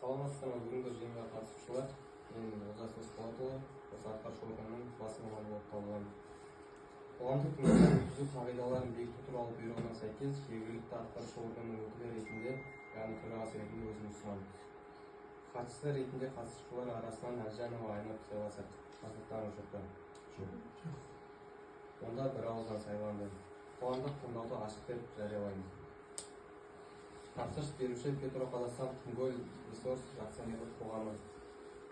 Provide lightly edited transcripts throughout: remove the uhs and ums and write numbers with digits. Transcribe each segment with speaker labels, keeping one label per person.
Speaker 1: саламатсыздар бүгінгі жиынға қатысушылар. Мен Олжас Есболатұлы, осы атқарушы органның бас маманы болып табыламын. Қоғамдық кеңестің түзу қағидаларын бекіту туралы бұйрығына сәйкес жергілікті атқарушы органның өкілі ретінде, яғни төрағасы ретінде өзімді ұсынамын. Хатшысы ретінде қатысушылар арасынан Әлжанова Айнұр сайласақ. Мақсаттарыңыз жоқ па? Жоқ. Онда бір ауыздан сайланды. Қоғамдық тыңдауды ашық деп жариялаймыз. Тапсырыс беруші Петроқазақстан Құмкөл ресурс акционерлік қоғамы.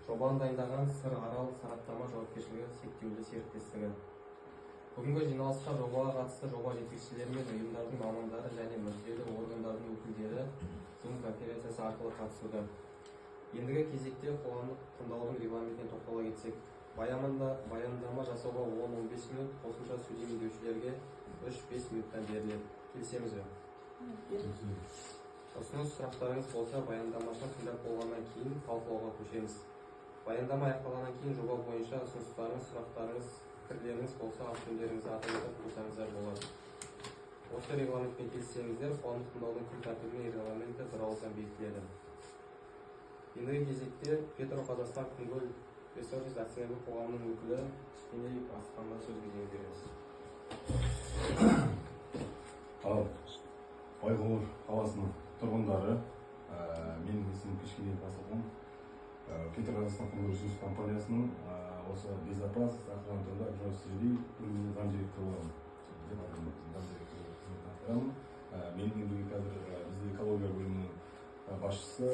Speaker 1: Жобаны дайындаған Сыр Арал сараптама жауапкершілігі шектеулі серіктестігі. Бүгінгі жиналысқа жобаға қатысты жоба жетекшілері мен ұйымдардың мамандары және мүдделі органдардың өкілдері Zoom конференциясы арқылы қатысуда. Ендігі кезекте қоғамдық тыңдаудың регламентіне тоқтала кетсек, баяндама жасауға 10-15 минут, қосымша сөйлеймін деушілерге 3-5 минуттан беріледі. Келісеміз бе? Ұсыныс сұрақтарыңыз болса, баяндамашыны тыңдап болғаннан кейін талқылауға көшеміз. Баяндама аяқталғаннан кейін жоба бойынша ұсыныстарыңыз, сұрақтарыңыз, пікірлеріңіз болса, ақ-түндеріңізді атап өтіп қосаңыздар болады. Осы регламентпен келіссеңіздер, қоғамдық тыңдаудың күн тәртібі мен регламенті бір ауыздан бекітіледі. Ендігі кезекте Петроқазақстан Құмкөл ресурс акционерлік қоғамының өкілі Кішкенеев Асқанға сөз кезегін береміз.
Speaker 2: Ал Байқоңыр қаласының тұрғындары, менің есімім Кішкенеев Асқан, Петроқазақстан Құмкөл ресурс компаниясының осы безопасность охранасында жұмыс істеуде өзінің зам директоры боламын. Менің ендігі қазір бізде экология бөлімінің басшысы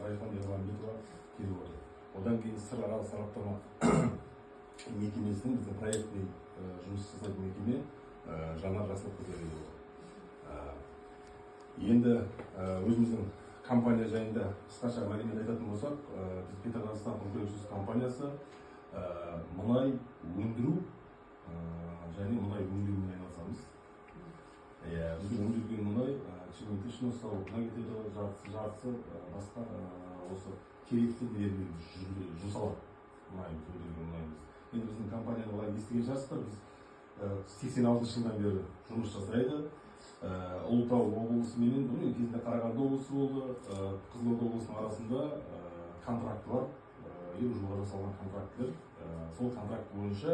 Speaker 2: Райхан Ерманбетова келіп отыр. Одан кейін Сыр Арал сараптама мекемесінің біздің проектный жұмыс жасайтын мекеме Жанар Жасылқызы келіп отыр. Енді өзіміздің компания жайында қысқаша мәлімет айтатын болсақ, біз Петроқазақстан Құмкөл ресурс компаниясы мұнай өндіру және мұнай өңдеумен айналысамыз. Біздің өндірген мұнай чементишно сауытына кетеді, жартысы басқа осы керекті нелерге жұмсалады мұнайымыз, өндірген мұнайымыз. Енді біздің компанияны олай естіген шығарсыздар, біз 86 жылдан бері жұмыс жасайды. Ұлытау облысы менен кезінде Қарағанды облысы болды, Қызылорда облысының арасында контракты бар, елу жылға жасалған контракттер. Сол контракт бойынша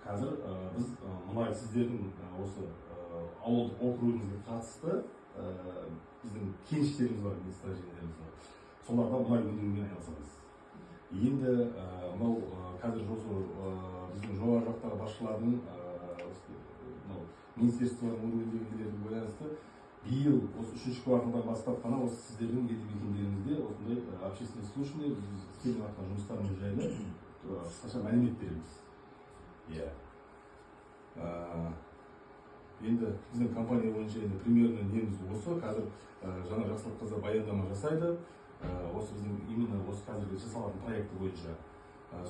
Speaker 2: қазір біз мұнай сіздердің осы ауылдық округімізге қатысты біздің кеніштеріміз бар, месторождениелеріміз бар. Соларда мұнай өндірумен айналысамыз. Енді мынау қазір біздің жоғары жақтағы басшылардың министерстволардың өндіргендеріне байланысты биыл осы 3-ші кварталдан бастап қана осы сіздердің елді мекендеріңізде осындай общественный слушание істеліп жатқан жұмыстарымыз жайлы қысқаша мәлімет береміз. Енді біздің компания бойынша енді примерно неміз осы. Қазір Жанар Жасылқызы баяндама жасайды. Осы біздің именно осы қазіргі жасалатын проекті бойынша.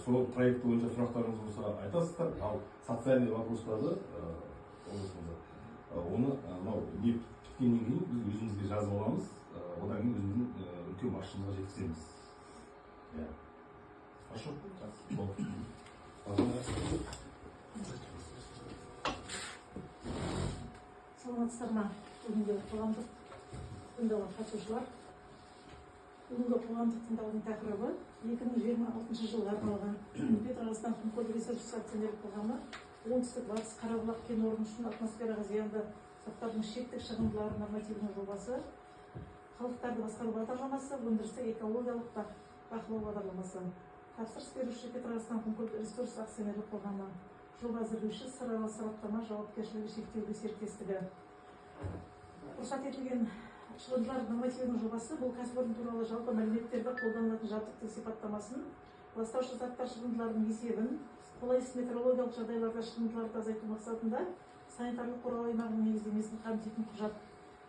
Speaker 2: Сол проекті бойынша сұрақтарыңыз болса айтасыздар, ал социальный вопростарды оны біткеннен кейін біз өзімізге жазып аламыз, одан кейін өзіміздің үлкен басшымызға жеткіземіз. Хорошо?
Speaker 3: Саламатсыздар ма? Бүгінгі қоғамдық тыңдауға қатысушылар. Бүгінгі қоғамдық тыңдаудың тақырыбы 2026 жылға арналған Петроқазақстан Құмкөл ресурс акционерлік қоғамы оңтүстік батыс Қарабұлақ кен орны үшін атмосфераға зиянды заттардың шектік шығындылары нормативінің жобасы, халықтарды басқару бағдарламасы, өндірістік экологиялық бақылау бағдарламасы. Тапсырыс беруші Петроқазақстан Құмкөл ресурс акционерлік қоғамы. Жоба әзірлеуші Сыр Арал сараптама жауапкершілігі шектеулі серіктестігі. Рұқсат етілген шығындар нормативінің жобасы бұл кәсіпорын туралы жалпы мәліметтерді қолданылатын жабдықтың сипаттамасын, ластаушы заттар шығындылардың есебін, қолайсыз метеорологиялық жағдайларда шығындыларды азайту мақсатында санитарлық қорғау аймағының негіздемесін қамтитын құжат.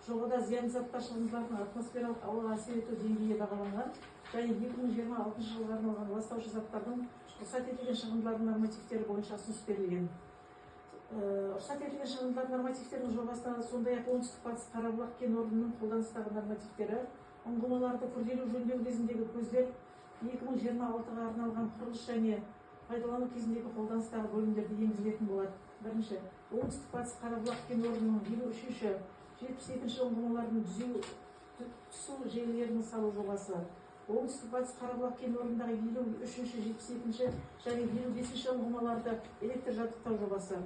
Speaker 3: Жобада зиянды заттар шығындылардың атмосфералық ауаға әсер ету деңгейі бағаланған және 2026 жылға арналған ластаушы заттардың рұқсат етілген шығындылардың нормативтері бойынша ұсыныс берілген. Рұқсат етілген шығындылар нормативтерінің жобасына сондай-ақ оңтүстік батыс Қарабұлақ кен орнының қолданыстағы нормативтері, ұңғымаларды күрделі жөндеу кезіндегі көздер, 2026-ға арналған құрылыс және пайдалану кезіндегі қолданыстағы бөлімдерді енгізілетін болады. Бірінші, оңтүстік батыс Қарабұлақ кен орнының 53-72 ұңғымалардың су желілерін салу жобасы. Оңтүстік батыс Қарабұлақ кен орнындағы 53-ші, 72-ші және 55-ші ұңғымаларды электр жабдықтау жобасы.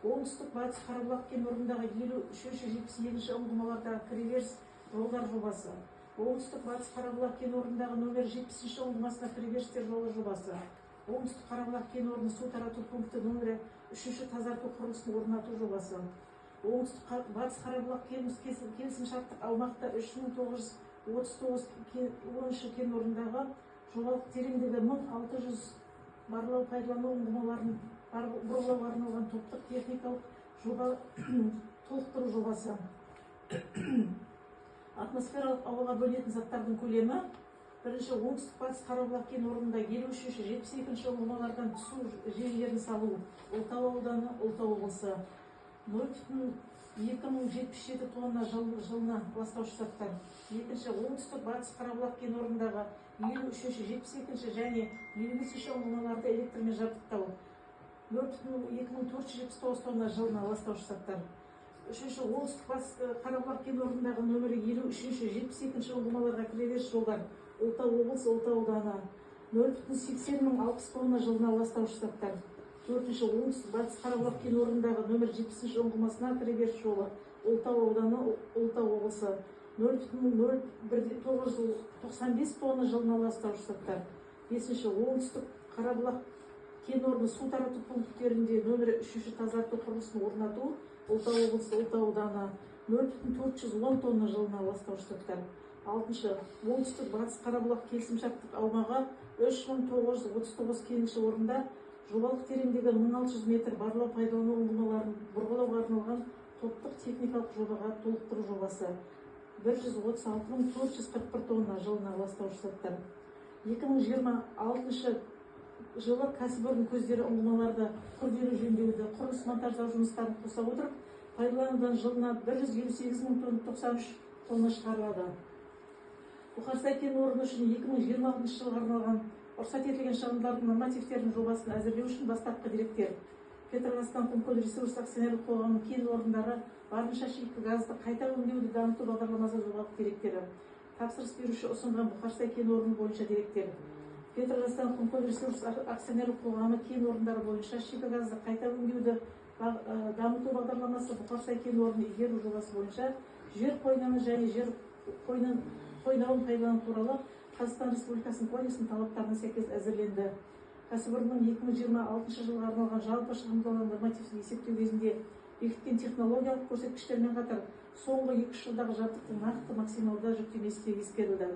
Speaker 3: Оңтүстік батыс Қарабұлақ кен орнындағы 53-ші, 72-ші ұңғымалардағы кіреберіс жолдар жобасы. Оңтүстік батыс Қарабұлақ кен орнындағы номер 70-ші ұңғымасына кіреберістер жолы жобасы. Оңтүстік Қарабұлақ кен орны су тарату пункті номері 3-ші тазарту құрылысын орнату жобасы. Оңтүстік батыс Қарабұлақ келісімшарттық аумақта 3939 10-ші кен орнындағы жобалық тереңдігі 1600 барлау пайдалану ұңғымаларын бұрғылауға арналған топтық техникалық жоба толықтыру жобасы. Атмосфералық ауаға бөлінетін заттардың көлемі бірінші оңтүстік батыс Қарабұлақ кен орнында 53-ші, 72-ші ұңғымалардан су желілерін салу. Ұлытау ауданы, Ұлытау облысы. 0,2077 тонна жылына ластаушы заттар. Екінші оңтүстік батыс Қарабұлақ кен орнындағы 53-ші, 72-ші және 55-ші ұңғымаларды электрмен жабдықтау. 4,2479 тонна жылына ластаушы заттар. Үшінші оңтүстік батыс Қарабұлақ кен орнындағы нөмірі 53-ші, 72-ші ұңғымаларға кіреберіс жолдар. Ұлытау облысы, Ұлытау ауданы. 0,8060 тонна жылына ластаушы заттар. Төртінші оңтүстік батыс Қарабұлақ кен орнындағы нөмір 70-ші ұңғымасына кіреберіс жолы. Ұлытау ауданы, Ұлытау облысы. 0,995 тонна жылына ластаушы заттар. Бесінші оңтүстік Қарабұлақ кен орны су тарату пункттерінде нөмірі 3-ші тазарту құрылысын орнату. Ұлытау облысы, Ұлытау ауданы. 0,410 тонна жылына ластаушы заттар. Алтыншы оңтүстік батыс Қарабұлақ келісімшарттық аумағы 3939 кеніші орында жобалық тереңдігі 1600 метр барлау пайдалану ұңғымаларын бұрғылауға арналған топтық техникалық жобаға толықтыру жобасы. 136.441 тонна жылына ластаушы заттар. 2026 жылы кәсіпорын көздері ұңғымаларды күрделі жөндеуді, құрылыс монтаждау жұмыстарын қоса отырып, пайдаланудан жылына 158.093 тонна шығарылады. Бұқарсай кен орны үшін 2026 жылға арналған рұқсат етілген шығындардың нормативтерінің жобасын әзірлеу үшін бастапқы деректер. Петроғазстан Құмкөл ресурс акционерлік қоғамының кен орындары барынша шикі газды қайта өңдеуді дамыту бағдарламасы жобалық деректері. Тапсырыс беруші ұсынған Бұқарсай кен орны бойынша деректер. Петроғазстан Құмкөл ресурс акционерлік қоғамы кен орындары бойынша шикі газды қайта өңдеуді дамыту бағдарламасы Бұқарсай кен орны игеру жобасы бойынша жер қойнауын және жер қойнауын пайдалану туралы Қазақстан Республикасының кодексінің талаптарына сәйкес әзірленді. Кәсіпорынның 2026 жылға арналған жалпы шығындалған нормативті есептеу кезінде бекіткен технологиялық көрсеткіштермен қатар соңғы 2 жылдағы жабдықтың нақты максималды жүктемесі де ескерілді.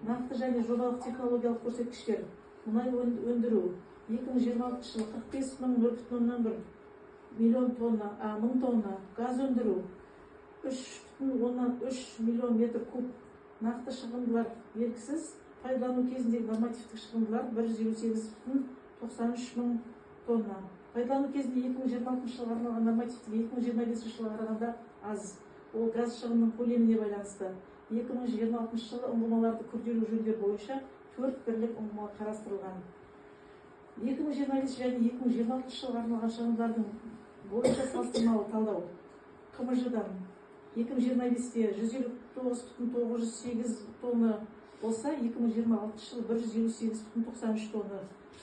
Speaker 3: Нақты және жобалық технологиялық көрсеткіштер: мұнай өндіру 2026 жылы 45,001 миллион тонна, 1000 тонна, газ өндіру 3,3 миллион метр куб. Нақты шығындылар белгісіз, пайдалану кезіндегі нормативтік шығындылар 128,93 мың тонна. Пайдалану кезінде 2026 жылға арналған нормативтік 2025 жылға қарағанда аз. Ол газ шығынының көлеміне байланысты. 2026 жылы ұңғымаларды күрделі жөндеу бойынша 4 бірлік ұңғыма қарастырылған. 2025 және 2026 жылға арналған шығындардың бойынша салыстырмалы талдау. КМЖ-дан 2025-те 159,908 тонна болса, 2026 жылы 158,93 тонна.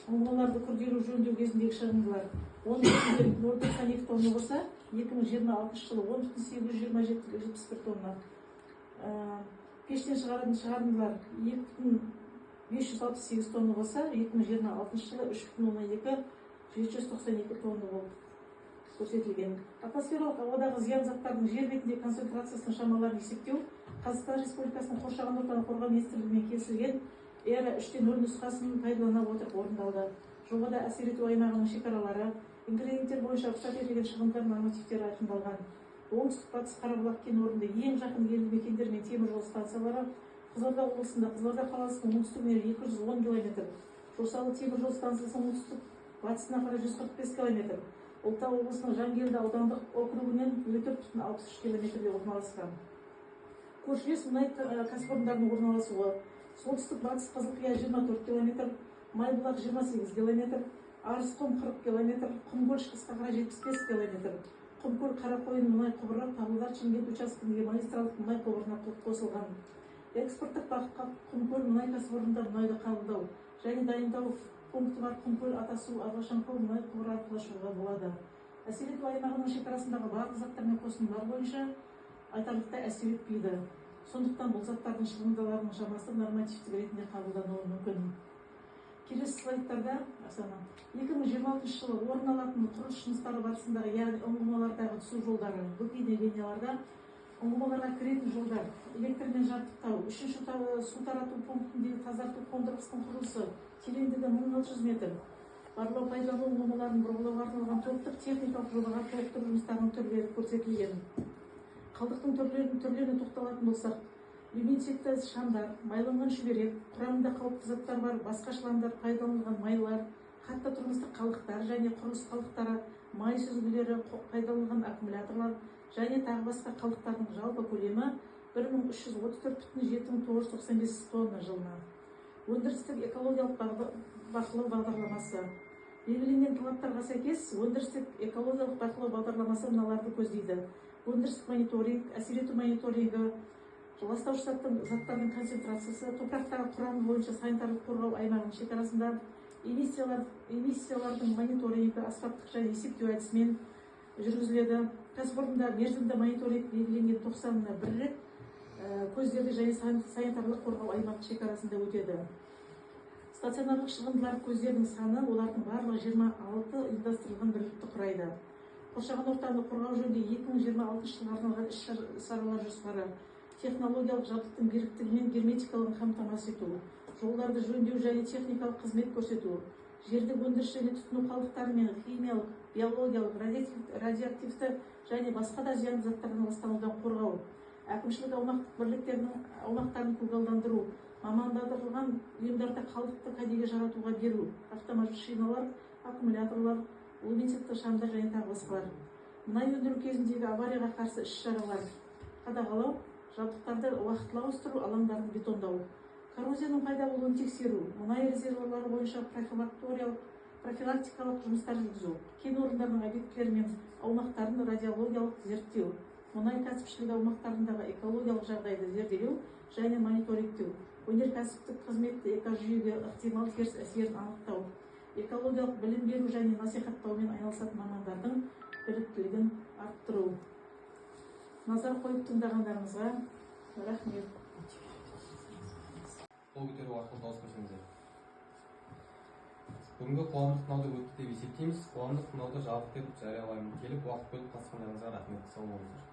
Speaker 3: Ұңғымаларды күрделі жөндеу кезіндегі шығындылар 10,092 тонна болса, 2026 жылы 10,827 тонна. Пештен шығаратын шығарындылар 2,568 тонна болса, 2026 жылы 3,792 тонна болып көрсетілген. Атмосфералық ауадағы зиян заттардың жер бетіндегі концентрациясының шамаларын есептеу Қазақстан Республикасының қоршаған ортаны қорғау министрлігімен келісілген ERA 3.0 нұсқасын пайдалана отырып орындалды. Жобада әсер ету аймағының шекаралары, ингредиенттер бойынша рұқсат етілген шығындар нормативтері айқындалған. Оңтүстік батыс Қарабұлақ кен орнында ең жақын елді мекендер мен темір жол станциялары Қызылорда облысында Қызылорда қаласының оңтүстігіне 210 км, Жосалы темір жол станциясының оңтүстік батысына қарай 145 км, Ұлытау облысының Жангелді аудандық округінен 4,63 км орналасқан. Көршілес мұнай кәсіпорындарының орналасуы: солтүстік батыс Қызылқия 24 км, Майбұлақ 28 км, Арысқұм 40 км, Құмкөл шығысқа қарай 75 км. Құмкөл Қарақойын мұнай құбыры Павлодар Шымкент учаскесіндегі магистралдық мұнай құбырына қосылған. экспорттық бағытқа Құмкөл мұнай кәсіпорнында мұнайды қабылдау және дайындау пункті бар Құмкөл, Атасу, Ағашанкөл мұнай құбыры арқылы шығуға болады. Әсер ету аймағының шекарасындағы барлық заттар мен қосындылар бойынша айтарлықтай әсер етпейді. Сондықтан бұл заттардың шығындыларының шамасы нормативтік ретінде қабылдануы мүмкін. Келесі слайдтарда 2026 жылы орын алатын құрылыс жұмыстары барысындағы, яғни ұңғымалардағы түсу жолдары, бөгейде линияларда ұңғымаларға кіретін жолдар, электрмен жабдықтау, үшінші су тарату пунктіндегі тазарту қондырғысының құрылысы, тереңдігі 1600 метр, барлау пайдалану ұңғымаларын бұрғылауға арналған топтық техникалық жобаға толықтыру жұмыстарының түрлері көрсетілген. Қалдықтың түрлеріне тоқталатын болсақ, люминесцентті шамдар, майланған шүберек, құрамында қауіпті заттар бар басқа шландар, пайдаланылған майлар, қатты тұрмыстық қалдықтар және құрылыс қалдықтары, май сүзгілері, пайдаланылған аккумуляторлар және тағы басқа қалдықтардың жалпы көлемі 1334,7995 тонна жылына. Өндірістік экологиялық бақылау бағдарламасы. Белгіленген талаптарға сәйкес, өндірістік экологиялық бақылау бағдарламасы мыналарды көздейді: өндірістік мониторинг, әсер ету мониторингі, ластаушы заттардың концентрациясы, топырақтағы құрамы бойынша санитарлық қорғау аймағының шекарасында, эмиссиялардың мониторингі аспаптық және есептеу әдісімен жүргізіледі. Кәсіпорында мерзімді мониторинг белгіленген 90-ына бір рет көзделді және санитарлық қорғау аймағы шекарасында өтеді. Стационарлық шығындылар көздерінің саны олардың барлығы 26 ұйымдастырылған бірлікті құрайды. Қоршаған ортаны қорғау жөнінде 2026 жылға арналған іс-шаралар жоспары: технологиялық жабдықтың беріктігімен герметикалық қамтамасыз ету, жолдарды жөндеу және техникалық қызмет көрсету, жерді өндіріс және тұтыну қалдықтары мен химиялық, биологиялық, радиоактивті және басқа да зиянды заттардан ластанудан қорғау, әкімшілік аумақтық бірліктерінің аумақтарын көгалдандыру, мамандандырылған ұйымдарда қалдықты кәдеге жаратуға беру, автомашиналар, аккумуляторлар, люминесцентті шамдар және тағы басқалар. Мұнай өндіру кезіндегі аварияға қарсы іс-шаралар: қадағалау, жабдықтарды уақытылы ауыстыру, алаңдарын бетондау, коррозияның пайда болуын тексеру, мұнай резервуарлары бойынша профилактикалық жұмыстар жүргізу, кен орындарының объектілері мен аумақтарын радиологиялық зерттеу, мұнай кәсіпшілігі аумақтарындағы экологиялық жағдайды зерделеу және мониторингтеу, өнеркәсіптік қызметті экожүйеге ықтимал теріс әсерін анықтау, экологиялық білім беру және насихаттаумен айналысатын мамандардың біліктілігін арттыру. Назар қойып тыңдағандарыңызға рахмет.
Speaker 1: Қол көтеру арқылы дауыс берсеңіздер. Бүгінгі қоғамдық тыңдауды өтті деп есептейміз. Қоғамдық тыңдауды жабық деп жариялаймын. Келіп уақыт бөліп қатысқандарыңызға рахмет. Сау болыңыздар.